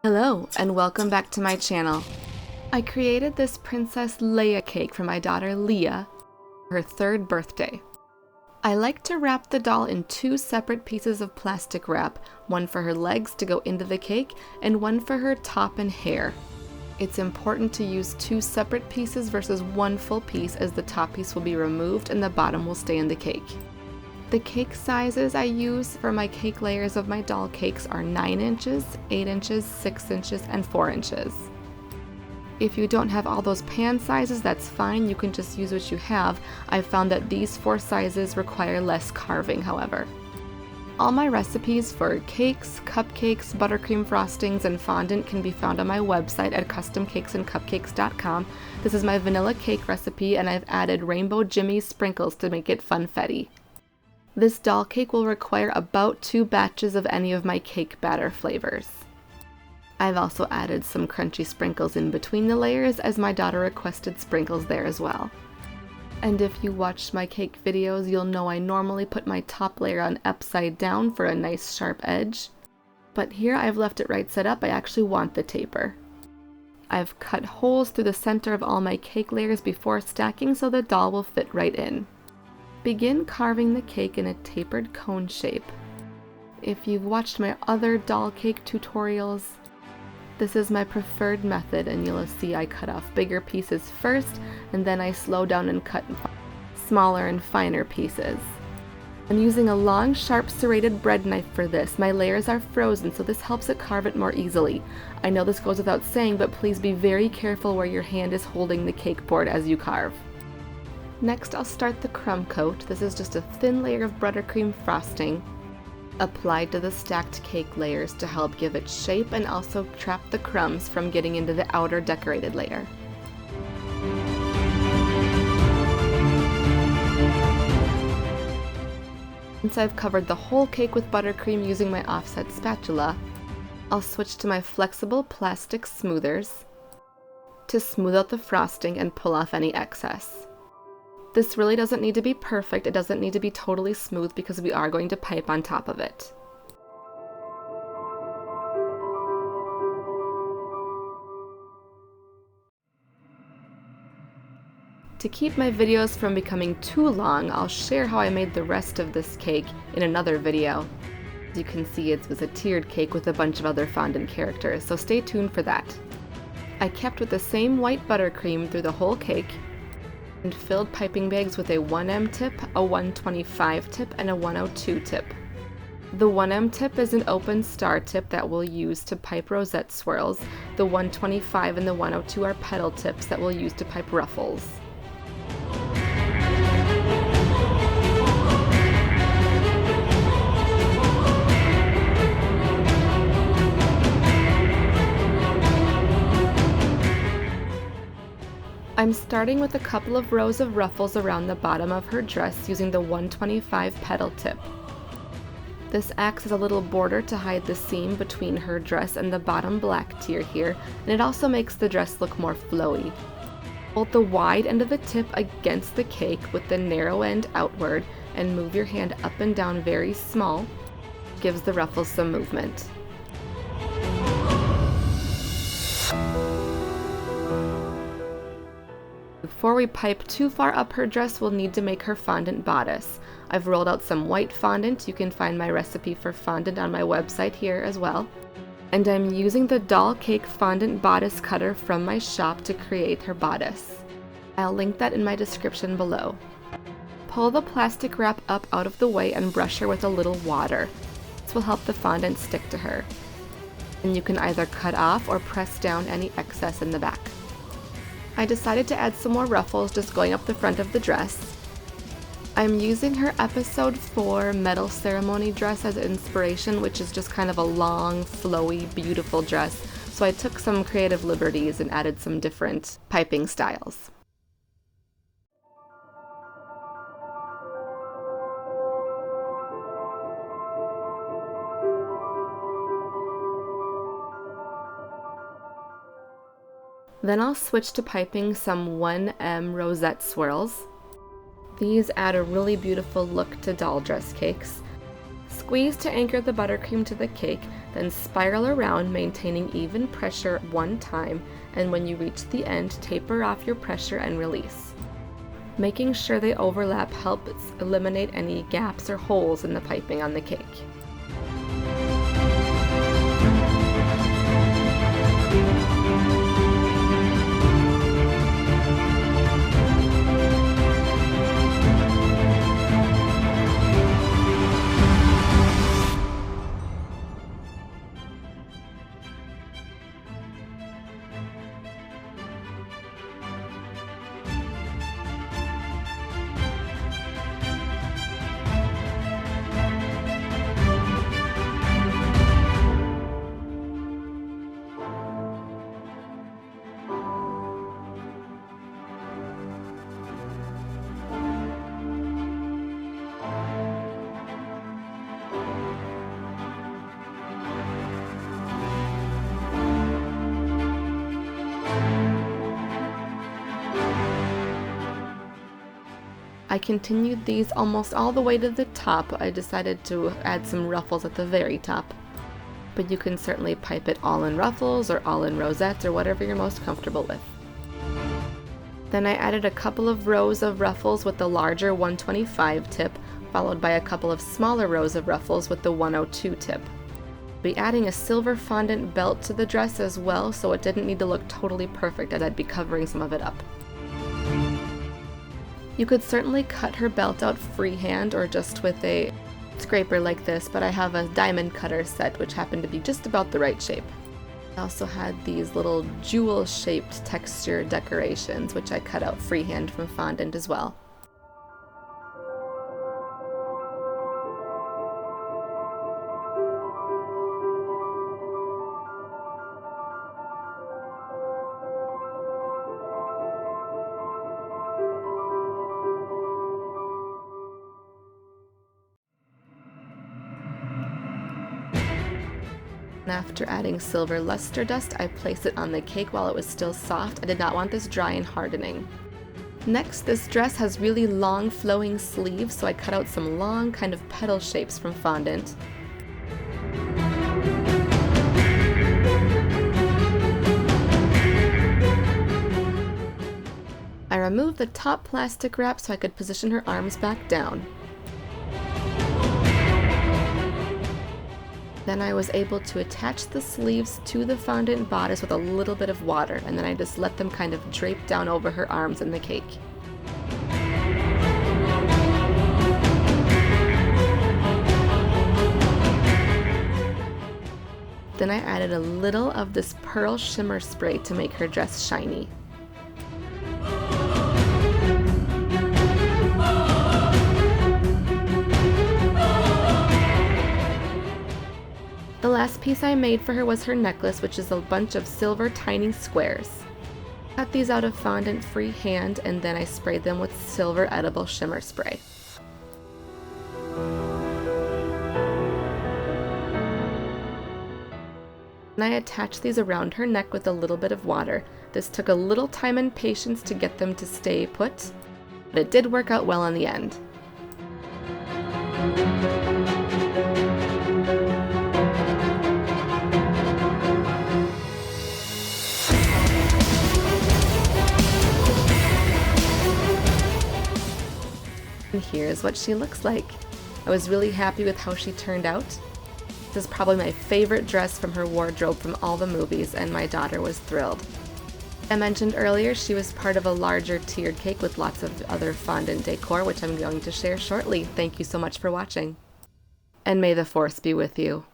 Hello, and welcome back to my channel. I created this Princess Leia cake for my daughter Leah, her 3rd birthday. I like to wrap the doll in 2 separate pieces of plastic wrap, one for her legs to go into the cake, and one for her top and hair. It's important to use 2 separate pieces versus 1 full piece, as the top piece will be removed and the bottom will stay in the cake. The cake sizes I use for my cake layers of my doll cakes are 9 inches, 8 inches, 6 inches, and 4 inches. If you don't have all those pan sizes, that's fine, you can just use what you have. I've found that these 4 sizes require less carving, however. All my recipes for cakes, cupcakes, buttercream frostings, and fondant can be found on my website at customcakesandcupcakes.com. This is my vanilla cake recipe, and I've added Rainbow Jimmy's sprinkles to make it funfetti. This doll cake will require about 2 batches of any of my cake batter flavors. I've also added some crunchy sprinkles in between the layers, as my daughter requested sprinkles there as well. And if you watched my cake videos, you'll know I normally put my top layer on upside down for a nice sharp edge. But here I've left it right side up. I actually want the taper. I've cut holes through the center of all my cake layers before stacking so the doll will fit right in. Begin carving the cake in a tapered cone shape. If you've watched my other doll cake tutorials, this is my preferred method, and you'll see I cut off bigger pieces first, and then I slow down and cut smaller and finer pieces. I'm using a long, sharp serrated bread knife for this. My layers are frozen, so this helps it carve it more easily. I know this goes without saying, but please be very careful where your hand is holding the cake board as you carve. Next, I'll start the crumb coat. This is just a thin layer of buttercream frosting applied to the stacked cake layers to help give it shape and also trap the crumbs from getting into the outer decorated layer. Once I've covered the whole cake with buttercream using my offset spatula, I'll switch to my flexible plastic smoothers to smooth out the frosting and pull off any excess. This really doesn't need to be perfect, it doesn't need to be totally smooth because we are going to pipe on top of it. To keep my videos from becoming too long, I'll share how I made the rest of this cake in another video. As you can see, it was a tiered cake with a bunch of other fondant characters, so stay tuned for that. I kept with the same white buttercream through the whole cake, and filled piping bags with a 1M tip, a 125 tip, and a 102 tip. The 1M tip is an open star tip that we'll use to pipe rosette swirls. The 125 and the 102 are petal tips that we'll use to pipe ruffles. I'm starting with a couple of rows of ruffles around the bottom of her dress using the 125 petal tip. This acts as a little border to hide the seam between her dress and the bottom black tier here, and it also makes the dress look more flowy. Hold the wide end of the tip against the cake with the narrow end outward and move your hand up and down very small. Gives the ruffles some movement. Before we pipe too far up her dress, we'll need to make her fondant bodice. I've rolled out some white fondant. You can find my recipe for fondant on my website here as well. And I'm using the doll cake fondant bodice cutter from my shop to create her bodice. I'll link that in my description below. Pull the plastic wrap up out of the way and brush her with a little water. This will help the fondant stick to her. And you can either cut off or press down any excess in the back. I decided to add some more ruffles just going up the front of the dress. I'm using her episode 4 medal ceremony dress as inspiration, which is just kind of a long, flowy, beautiful dress. So I took some creative liberties and added some different piping styles. Then I'll switch to piping some 1M rosette swirls. These add a really beautiful look to doll dress cakes. Squeeze to anchor the buttercream to the cake. Then spiral around, maintaining even pressure 1 time, and when you reach the end, taper off your pressure and release. Making sure they overlap helps eliminate any gaps or holes in the piping on the cake. I continued these almost all the way to the top. I decided to add some ruffles at the very top. But you can certainly pipe it all in ruffles or all in rosettes or whatever you're most comfortable with. Then I added a couple of rows of ruffles with the larger 125 tip, followed by a couple of smaller rows of ruffles with the 102 tip. I'll be adding a silver fondant belt to the dress as well, so it didn't need to look totally perfect as I'd be covering some of it up. You could certainly cut her belt out freehand or just with a scraper like this, but I have a diamond cutter set which happened to be just about the right shape. I also had these little jewel-shaped texture decorations which I cut out freehand from fondant as well. After adding silver luster dust, I placed it on the cake while it was still soft. I did not want this dry and hardening. Next, this dress has really long flowing sleeves, so I cut out some long kind of petal shapes from fondant. I removed the top plastic wrap so I could position her arms back down. Then I was able to attach the sleeves to the fondant bodice with a little bit of water, and then I just let them kind of drape down over her arms in the cake. Then I added a little of this pearl shimmer spray to make her dress shiny. The last piece I made for her was her necklace, which is a bunch of silver tiny squares. I cut these out of fondant freehand, and then I sprayed them with silver edible shimmer spray. And I attached these around her neck with a little bit of water. This took a little time and patience to get them to stay put, but it did work out well in the end. And here's what she looks like. I was really happy with how she turned out. This is probably my favorite dress from her wardrobe from all the movies, and my daughter was thrilled. I mentioned earlier she was part of a larger tiered cake with lots of other fondant decor, which I'm going to share shortly. Thank you so much for watching. And may the Force be with you.